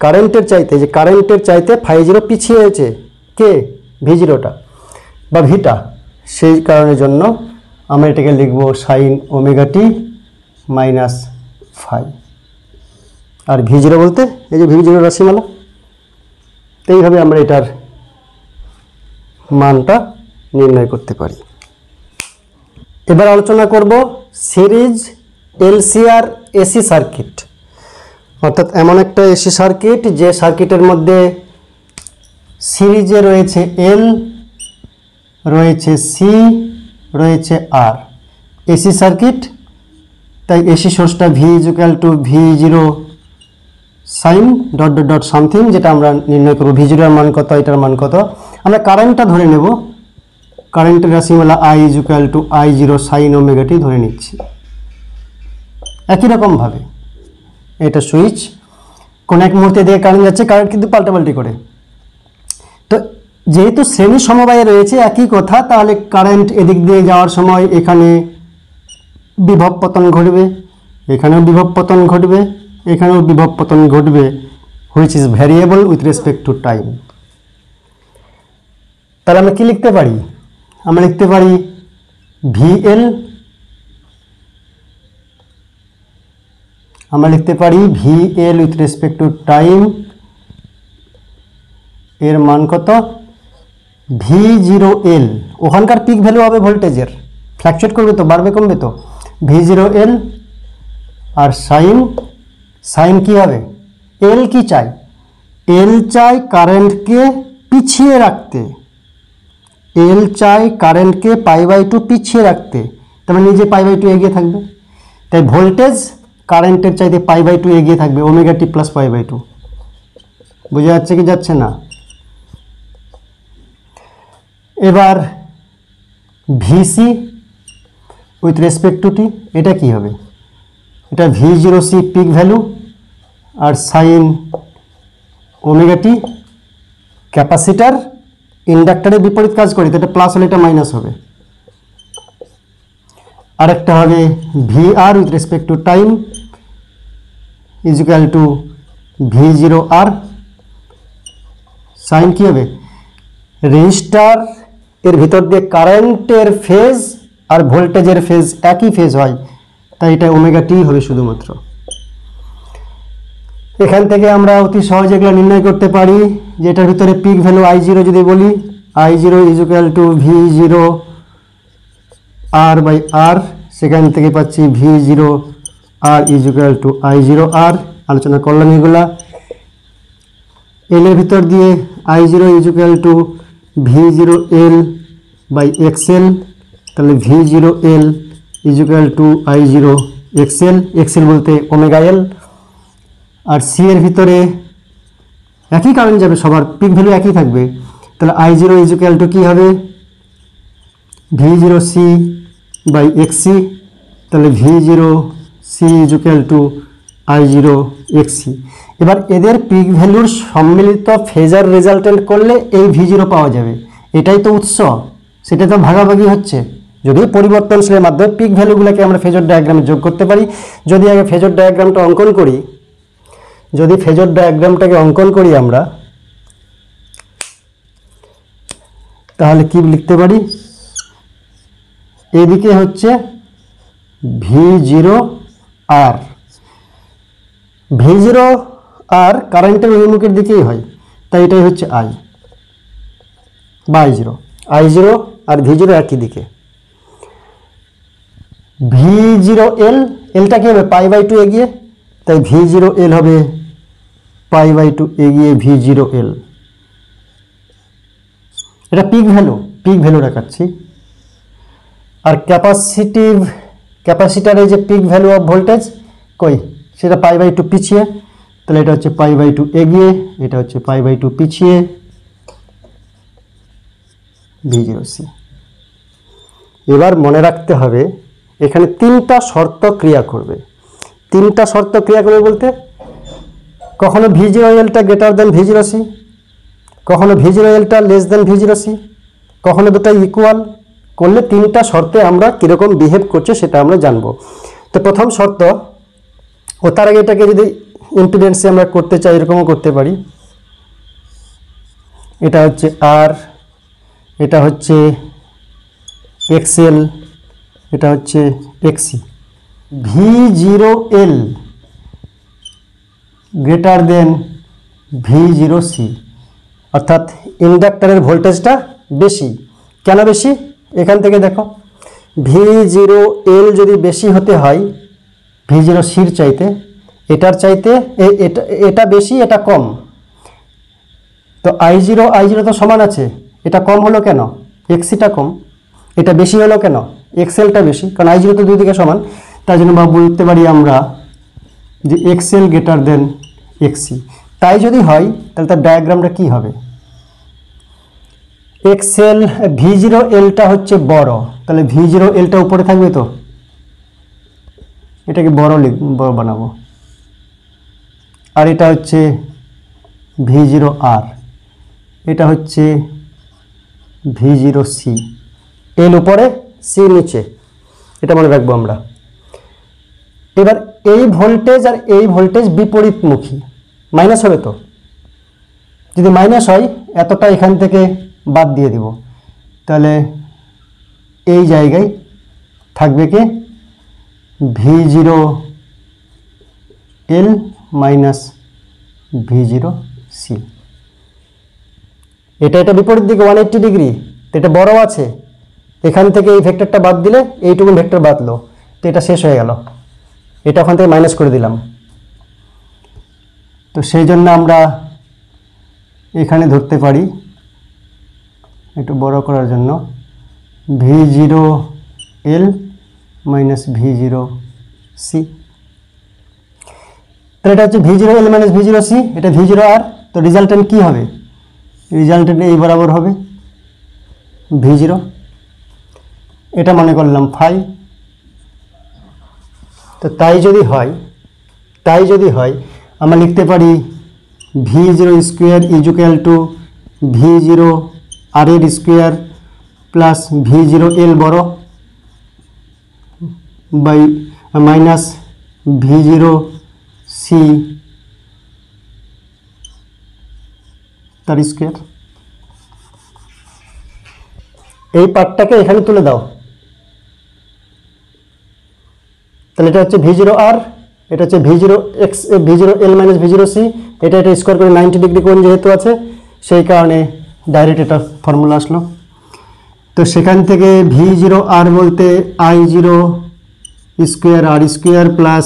কারেন্টের চাইতে φ0 পিছিয়ে হয়েছে, কে, V0টা বা ভিটা, সেই কারণের জন্য আমরা এটাকে লিখবো sign omega T minus phi. আর V0 বলতে এই যে V0 রাশিমালা, তো এইভাবে আমরা এটার মানটা নির্ণয় করতে পারি। এবার আলোচনা করব সিরিজ LCR AC সার্কিট, অর্থাৎ এমন একটা এসি সার্কিট যে সার্কিটের মধ্যে সিরিজে রয়েছে L, রয়েছে C, রয়েছে R, এসি সার্কিট। তাই এসি সোর্সটা V equal to V0 sine dot dot dot something, যেটা আমরা নির্ণয় করব V0 এর মান কত, এটার মান কত। আমরা কারেন্টটা ধরে নেব, কারেন্টের রাশিমালা I equal to I0 sine omega T ধরে নিচ্ছি। একই রকমভাবে এটা সুইচ, কোন এক মুহূর্তে দিয়ে কারেন্ট যাচ্ছে, কারেন্ট কিন্তু পাল্টাপাল্টি করে। তো যেহেতু শ্রেণী সমবায়ে রয়েছে একই কথা, তাহলে কারেন্ট এদিক দিয়ে যাওয়ার সময় এখানে বিভব পতন ঘটবে, এখানেও বিভব পতন ঘটবে, এখানেও বিভব পতন ঘটবে, which is variable with respect to time. তাহলে আমরা কি লিখতে পারি, আমরা লিখতে পারি VL, আমরা লিখতে পারি VL with respect to time এর মান কত, V0L, ওখানকার পিক ভ্যালু হবে ভোল্টেজের, ফ্ল্যাকচুয়েট করবে তো, বাড়বে কমবে তো, V0L আর সাইন কি হবে, L কি চাই, L চাই কারেন্টকে পিছিয়ে রাখতে, L চাই কারেন্টকে π/2 পিছিয়ে রাখতে, তার নিজে π/2 এগিয়ে থাকবে। তাই ভোল্টেজ কারেন্টের চাইতে π/2 এগিয়ে থাকবে, ওমেগা টি প্লাস π/2। বোঝা যাচ্ছে কি যাচ্ছে না? এবার VC উইথ রেসপেক্ট টু টি, এটা কি হবে, এটা V0C পিক ভ্যালু আর সাইন ওমেগা টি, ক্যাপাসিটার ইন্ডাক্টরের বিপরীত কাজ করি, তো এটা প্লাস হলে এটা মাইনাস হবে। আরেকটা হবে VR with respect to time is equal to V0R, sine কি হবে, রেজিস্টার এর ভিতর দিয়ে কারেন্টের ফেজ আর ভোল্টেজের ফেজ একই ফেজ হয়, তাই এটা ওমেগা টি হবে শুধুমাত্র। এখান থেকে আমরা অতি সহজে এগুলো নির্ণয় করতে পারি যে এটার ভিতরে পিক ভ্যালু I0 যদি বলি, I0 is equal to V0 R by R সেখান থেকে পাচ্ছি V zero R is equal to I zero R, আলোচনা করলাম এগুলা। এলের ভিতর দিয়ে I zero is equal to V zero L by XL, তাহলে V zero L is equal to I zero XL, XL বলতে ওমেগা এল। আর C এর ভিতরে একই কারেন্ট যাবে, সবার পিক ভ্যালু একই থাকবে, তাহলে I zero is equal to কী হবে, V zero C by XC, তাহলে V zero C is equal to I zero XC. এবার এদের পিক ভ্যালুর সম্মিলিত ফেজার রেজাল্টেন্ট করলে এই ভি জিরো পাওয়া যাবে, এটাই তো উৎস, সেটা তো ভাগাভাগি হচ্ছে। যদি পরিবর্তনশীলের মাধ্যমে পিক ভ্যালুগুলোকে আমরা ফেজর ডায়াগ্রামে যোগ করতে পারি। যদি আগে ফেজর ডায়াগ্রামটা অঙ্কন করি, যদি ফেজর ডায়াগ্রামটাকে অঙ্কন করি আমরা, তাহলে কি লিখতে পারি, এদিকে হচ্ছে ভি জিরো আর, ভি জিরো আর কারেন্টের অভিমুখের দিকেই হয়, তাই এটাই হচ্ছে আই বা I zero, I zero R V zero একই দিকে। ভি জিরো এল, এলটা কী হবে, পাই বাই টু এগিয়ে, তাই ভি জিরো এল হবে পাই বাই টু এগিয়ে ভি জিরো এল। এটা পিক ভ্যালু, পিক ভ্যালু দেখাচ্ছি। আর ক্যাপাসিটারে যে পিক ভ্যালু অফ ভোল্টেজ কই, সেটা পাই বাই টু পিছিয়ে, তাহলে এটা হচ্ছে পাই বাই টু এগিয়ে, এটা হচ্ছে পাই বাই টু পিছিয়ে ভি জিরো সি। এবার মনে রাখতে হবে এখানে তিনটা শর্ত ক্রিয়া করবে। তিনটা শর্ত ক্রিয়া করবে বলতে, কখনো ভি জিরো এলটা greater than V zero C, কখনো ভি জিরো এলটা less than V zero C, কখনো দুটো ইকুয়াল করলে তিনটা শর্তে আমরা কীরকম বিহেভ করছে সেটা আমরা জানবো। তো প্রথম শর্ত, ও তার আগে এটাকে যদি ইম্পিডেন্সে আমরা করতে চাই এরকমও করতে পারি, এটা হচ্ছে আর, এটা হচ্ছে এক্সএল, এটা হচ্ছে XC. V zero L greater than V zero C, অর্থাৎ ইন্ডাক্টরের ভোল্টেজটা বেশি। কেন বেশি, এখান থেকে দেখো, ভি জিরো এল যদি বেশি হতে হয় ভি জিরো সির চাইতে, এটার চাইতে এটা বেশি এটা কম, তো আই জিরো তো সমান আছে, এটা কম হলো কেন, এক্সিটা কম, এটা বেশি হলো কেন, এক্সএলটা বেশি, কারণ আই জিরো তো দুই দিকে সমান। তাই জন্য বা বলতে পারি আমরা যে এক্সএল গ্রেটার দেন এক্সি। তাই যদি হয় তাহলে তার ডায়াগ্রামটা কী হবে, এক্সএল ভি জিরো এলটা হচ্ছে বড়, তাহলে ভি জিরো এলটা উপরে থাকবে, তো এটাকে বড় বানাবো। আর এটা হচ্ছে ভি জিরো আর, এটা হচ্ছে ভি জিরো সি, এল উপরে সি নিচে, এটা মনে রাখবো আমরা। এবার এই ভোল্টেজ আর এই ভোল্টেজ বিপরীতমুখী, মাইনাস হবে, তো যদি মাইনাস হয় এতটা এখান থেকে বাদ দিয়ে দিব, তাহলে এই জায়গায় থাকবে কি V zero L minus V zero C. এটা বিপরীত দিকে 180 ডিগ্রি, তো এটা বড় আছে, এখান থেকে এই ভেক্টরটা বাদ দিলে এইটুকু ভেক্টর বাদলো, তো এটা শেষ হয়ে গেল, এটা ওখান থেকে মাইনাস করে দিলাম। তো সেই জন্য আমরা এখানে ধরতে পারি, একটু বড় করার জন্য, V zero L minus V zero C, তাহলে এটা হচ্ছে V zero L minus V zero C, এটা ভি জিরো আর। তো রেজাল্টেন্ট কী হবে, রেজাল্টেন্ট এই বরাবর হবে ভি জিরো, এটা মনে করলাম ফাই। তো তাই যদি হয় আমরা লিখতে পারি V zero square is equal to V zero R এর square plus V zero L বড় by minus V zero C তার স্কোয়ার। এই পার্টটাকে এখানে তুলে দাও, তাহলে এটা হচ্ছে ভি জিরো আর, এটা হচ্ছে V zero X, V zero L minus V zero C, এটা স্কোয়ার করে 90 ডিগ্রি কোণ যেহেতু আছে সেই কারণে ডাইরেক্ট এটা ফর্মুলা আসলো। তো সেখান থেকে ভি জিরো আর বলতে I zero square R square plus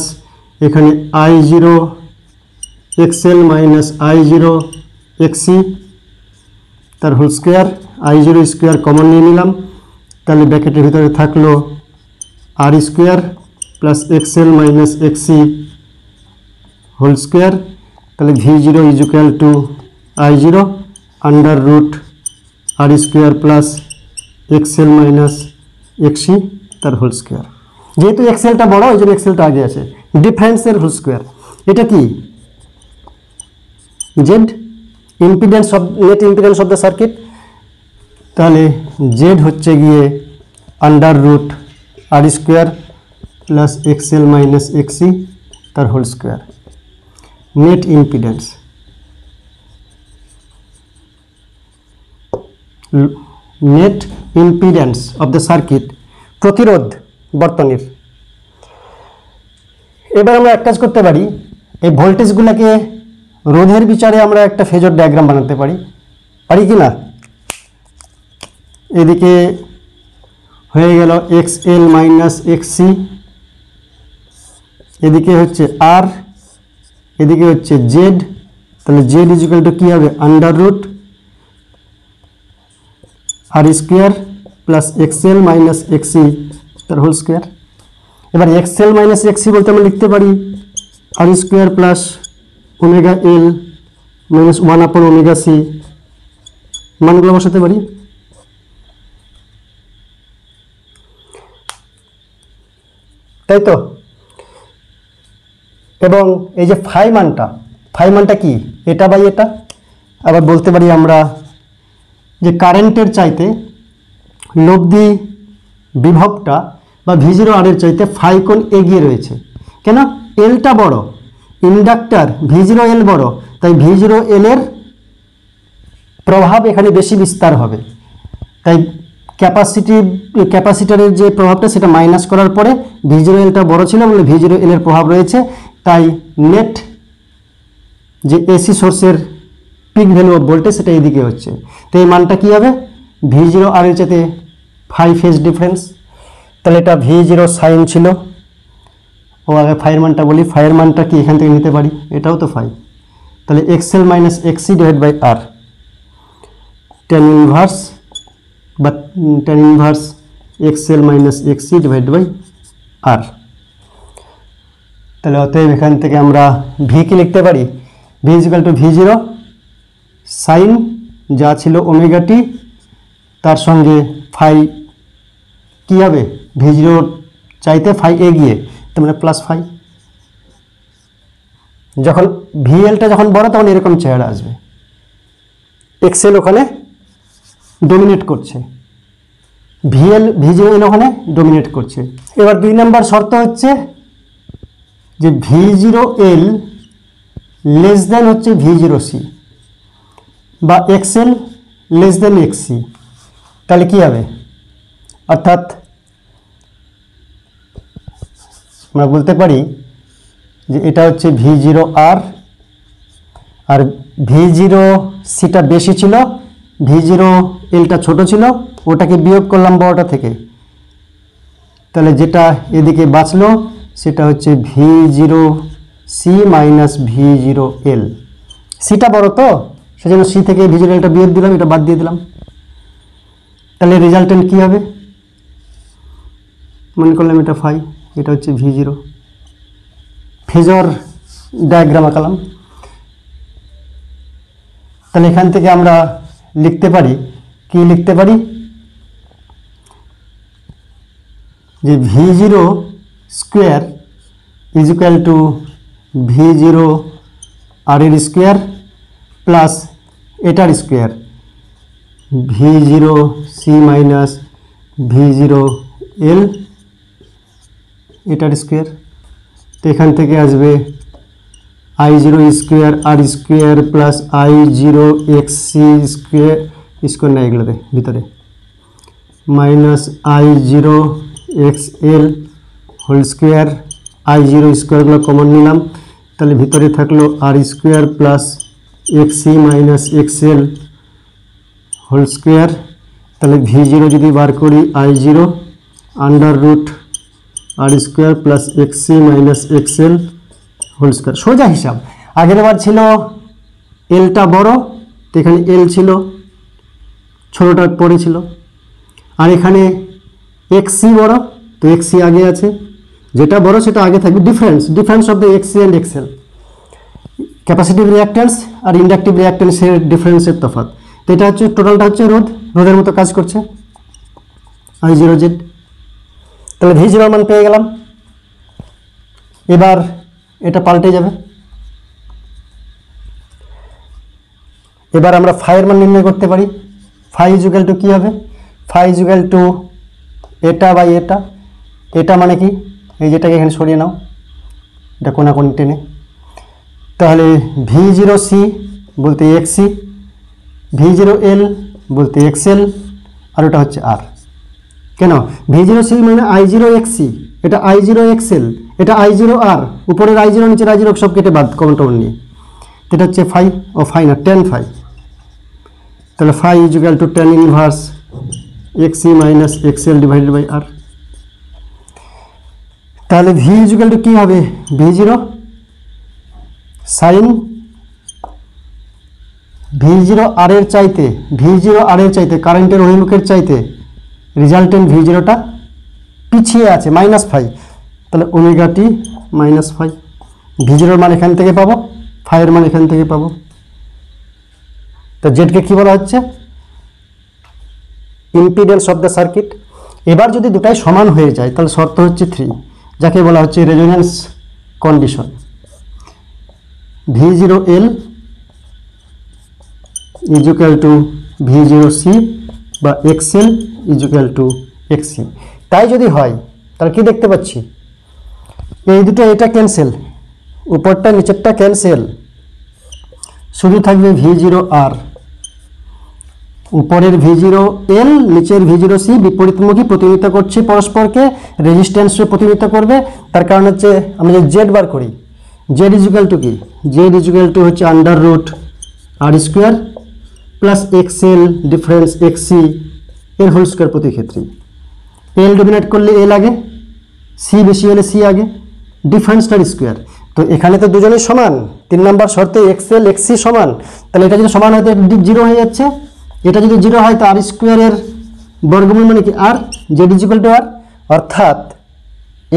এখানে I zero XL minus I zero XC তার whole square, I zero square common নিয়ে নিলাম, তাহলে ব্র্যাকেটের ভিতরে থাকলো R square plus XL minus XC whole square, তাহলে V zero is equal to I zero under root R square plus XL minus XC তার whole square. যেহেতু এক্সেলটা বড় ওই জন্য এক্সেলটা আগে আছে। ডিফারেন্সের হোল স্কোয়ার, এটা কি Z impedance of net impedance of the circuit, তাহলে জেড হচ্ছে গিয়ে under root R square plus XL minus XC তার whole square. Net impedance net impedance of the circuit, প্রতিরোধ বর্তনীর। এবার আমরা এক কাজ করতে পারি, এই ভোল্টেজগুলোকে রোধের বিচারে আমরা একটা ফেজর ডায়াগ্রাম বানাতে পারি, পারি কি না? এদিকে হয়ে গেল এক্স এল মাইনাস এক্সি, এদিকে হচ্ছে আর, এদিকে হচ্ছে জেড, তাহলে জেড ইজ ইকুয়াল টু কী হবে under root R square plus XL minus XC তার হোল স্কোয়ার। এবার এক্সএল মাইনাস এক্সি বলতে আমরা লিখতে পারি R square plus omega L minus 1 omega C, মানগুলো বসাতে পারি। তাই তো? এবং এই যে ফাই মানটা কি, এটা বাই এটা। আবার বলতে পারি আমরা যে কারেন্টের চাইতে লব্ধি বিভবটা বা ভি জিরো আর এর চাইতে ফাই কোণ এগিয়ে রয়েছে। কেন? এলটা বড়, ইন্ডাক্টর ভি জিরো এল বড়, তাই ভি জিরো এল এর প্রভাব এখানে বেশি বিস্তার হবে। তাই ক্যাপাসিটারের যে প্রভাবটা সেটা মাইনাস করার পরে ভি জিরো এলটা বড় ছিল বলে ভি জিরো এল এর প্রভাব রয়েছে, তাই নেট যে এসি সোর্সের পিক ভ্যালু অফ ভোল্টেজ সেটা এইদিকে হচ্ছে। তো এই মানটা কী হবে ভি জিরো আর এর চাইতে ফাই ফেজ ডিফারেন্স, তাহলে এটা ভি জিরো সাইন ছিল, ও আগে ফাইয়ের মানটা বলি, ফাইয়ের মানটা কি এখান থেকে নিতে পারি, এটাও তো ফাই, তাহলে XL minus XC divide by R, tan inverse বা tan inverse XL minus XC divide by R. তাহলে অতএব এখান থেকে আমরা ভি কি লিখতে পারি, V is equal to V zero sine যা ছিল ওমেগা টি, তার সঙ্গে ফাই কী হবে ভি জিরোর চাইতে ফাই এগিয়ে, তার মানে প্লাস ফাই। যখন ভিএলটা যখন বড় তখন এরকম চেহারা আসবে, এক্সেল ওখানে ডোমিনেট করছে, ভি জিরো এল ওখানে ডোমিনেট করছে। এবার 2 নম্বর শর্ত হচ্ছে যে V zero L less than হচ্ছে ভি জিরো সি বা এক্সএল লেস দেন এক্সি, তাহলে কী হবে? অর্থাৎ আমরা বলতে পারি যে এটা হচ্ছে ভি জিরো আর ভি জিরো সিটা বেশি ছিল, ভি জিরো এলটা ছোটো ছিল, ওটাকে বিয়োগ করলাম বড়টা থেকে, তাহলে যেটা এদিকে বাঁচলো সেটা হচ্ছে V zero C minus V zero L. সিটা বড় তো সেজন্য সি থেকে ভি জিরো এলটা বিয়োগ দিলাম, এটা বাদ দিয়ে দিলাম, তাহলে রেজাল্টেন্ট কী হবে মনে করলাম এটা ফাই, এটা হচ্ছে ভি জিরো, ফেজর ডায়াগ্রাম আঁকালাম। তাহলে এখান থেকে আমরা লিখতে পারি কি লিখতে পারি যে V zero square is equal to V zero R এর স্কোয়ার প্লাস এটার square V zero C minus V zero L এটার স্কোয়ার। তো এখান থেকে আসবে I zero square R square plus I zero X C square, square না এগুলোতে ভিতরে, minus I zero X L whole square, I zero স্কোয়ারগুলো কমন নিলাম, তাহলে ভিতরে থাকলো R square plus X C minus X L whole square. তাহলে V zero যদি বার করি I zero under root R square plus XC minus XL whole square. সোজা হিসাব। আগের বার ছিল এলটা বড়, তো এখানে এল ছিল, ছোটোটার পরে ছিল। আর এখানে এক্সি বড়, তো এক্সি আগে আছে, যেটা বড় সেটা আগে থাকবে। Difference of the XC and XL, capacitive reactance আর ইন্ডাকটিভ রিঅ্যাক্ট্যান্সের ডিফারেন্সের তফাৎ। তো এটা হচ্ছে টোটালটা হচ্ছে রোধের মতো কাজ করছে I0Z। তাহলে V0 মান পেয়ে গেলাম। এবার এটা পাল্টে যাবে। এবার আমরা ফাইয়ের মান নির্ণয় করতে পারি। ফাই ইজুক্যাল টু কী হবে? ফাই ইজুক্যাল টু এটা বাই এটা। এটা মানে কি? এই যেটাকে এখানে সরিয়ে নাও, এটা কোনাকুনি টেনে। তাহলে V0C বলতে এক্সি, V0L বলতে এক্সএল, আর ওটা হচ্ছে আর। কেন? V0C মানে I0XC, এটা I0XL, এটা I0R, উপরের I0 নিচের I0 সব কেটে বাদ কমন টমন নিয়ে। এটা হচ্ছে ফাই, ও ফাই না, টেন ফাই। তাহলে phi is equal to tan inverse XC minus XL divided by R. তাহলে V ইজুক্যাল টু কী হবে? V0 সাইন V0 আর এর চাইতে কারেন্টের অভিমুখের চাইতে রেজাল্টেন্ট V0টা পিছিয়ে আছে মাইনাস ফাই। তাহলে omega T minus phi. V0 মান এখান থেকে পাবো, ফাইয়ের মান এখান থেকে পাবো। তো জেডকে কী বলা হচ্ছে? Impedance of the circuit. এবার যদি দুটাই সমান হয়ে যায় তাহলে শর্ত হচ্ছে 3, যাকে বলা হচ্ছে resonance condition. V0L equal two V0C বা XL ইজুক্যাল টু XC। তাই যদি হয় তাহলে কি দেখতে পাচ্ছি? এই দুটো এটা ক্যান্সেল, উপরটা নিচেরটা ক্যান্সেল, শুধু থাকবে V0R। উপরের V0L নিচের V0C বিপরীতমুখী প্রতিনিধিত্ব করছে পরস্পরকে, রেজিস্ট্যান্সে প্রতিনিধিত্ব করবে। তার কারণ হচ্ছে আমরা যে জেড বার করি, জেড ইজুক্যাল টু কি? জেড ইজুক্যাল টু হচ্ছে under root R square plus XL difference এক্সি এর হোল স্কোয়ার প্রতি ক্ষেত্রে। এল ডোমিনেট করলে এল আগে, সি বেশি হলে সি আগে, ডিফারেন্সটার স্কোয়ার। তো এখানে তো দুজনেই সমান, 3 নম্বর শর্তে এক্সএল এক্সি সমান। তাহলে এটা যদি সমান হয় তো জিরো হয়ে যাচ্ছে। এটা যদি জিরো হয় তো আর স্কোয়ারের বর্গমূল মানে কি? আর। জেড ইজিক্যাল টু আর। অর্থাৎ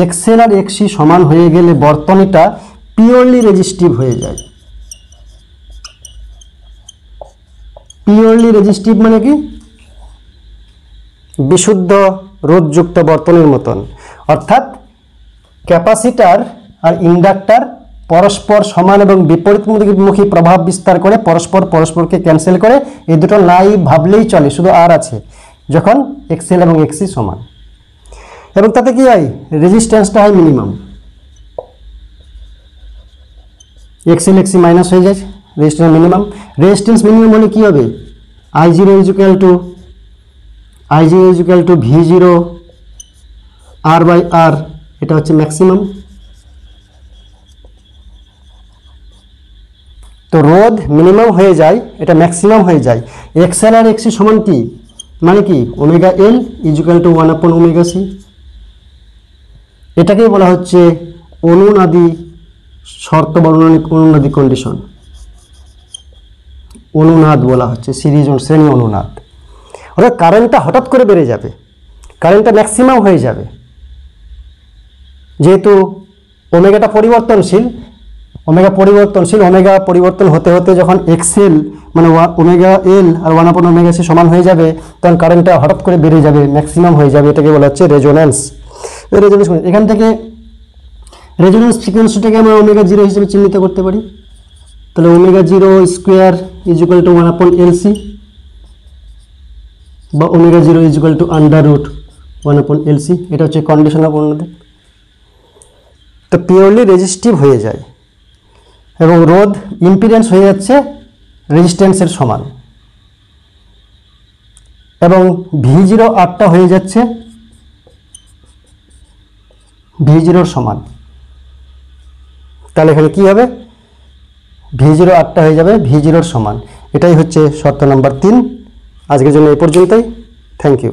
এক্সএল আর এক্সি সমান হয়ে গেলে বর্তনীটা পিওরলি রেজিস্টিভ হয়ে যায়। পিওরলি রেজিস্টিভ মানে কি? বিশুদ্ধ রোধযুক্ত বর্তনীর মতন। অর্থাৎ ক্যাপাসিটার আর ইন্ডাক্টর পরস্পর সমান এবং বিপরীতমুখী প্রভাব বিস্তার করে পরস্পরকে ক্যান্সেল করে। এই দুটো নাই ভাবলেই চলে, শুধু আর আছে যখন এক্সএল এবং এক্সি সমান। এবং তাতে কি হয়? রেজিস্ট্যান্সটা হয় মিনিমাম। এক্সএল এক্সি মাইনাস হয়ে যায়, রেজিস্ট্যান্স মিনিমাম। রেজিস্ট্যান্স মিনিমাম হলে কী হবে? I0 is equal to V0 R by R, এটা হচ্ছে ম্যাক্সিমাম। তো রোধ মিনিমাম হয়ে যায়, এটা ম্যাক্সিমাম হয়ে যায়। এক্সএল আর এক্সি সমান কি মানে কি? ওমেগা এল ইজুক্যাল টু 1/ωc। এটাকেই বলা হচ্ছে অনুনাদি শর্ত বা অনুনাদি কন্ডিশন। অনুনাদ বলা হচ্ছে, শ্রেণী অনুনাদ। অর্থাৎ কারেন্টটা হঠাৎ করে বেড়ে যাবে, কারেন্টটা ম্যাক্সিমাম হয়ে যাবে। যেহেতু ওমেগাটা পরিবর্তনশীল, ওমেগা পরিবর্তন হতে হতে যখন এক্সএল মানে ওমেগা এল আর 1/ωc সমান হয়ে যাবে, তখন কারেন্টটা হঠাৎ করে বেড়ে যাবে, ম্যাক্সিমাম হয়ে যাবে। এটাকে বলা হচ্ছে রেজোন্যান্স। এখান থেকে রেজোন্যান্স ফ্রিকোয়েন্সিটাকে আমরা ω0 হিসেবে চিহ্নিত করতে পারি। তাহলে ω0 স্কোয়ার ইজুক্যাল টু 1/LC বা ω0 equal two under root 1/LC। এটা হচ্ছে কন্ডিশন অফ অনুনাদ। তো পিওরলি রেজিস্টিভ হয়ে যায় এবং রোধ ইম্পিডেন্স হয়ে যাচ্ছে রেজিস্ট্যান্সের সমান, এবং V0 আরটা হয়ে যাচ্ছে V0 সমান। তাহলে এখানে কি হবে? V0 আরটা হয়ে যাবে V0 সমান। এটাই হচ্ছে শর্ত নাম্বার 3। আজকের জন্য এই পর্যন্তই। Thank you.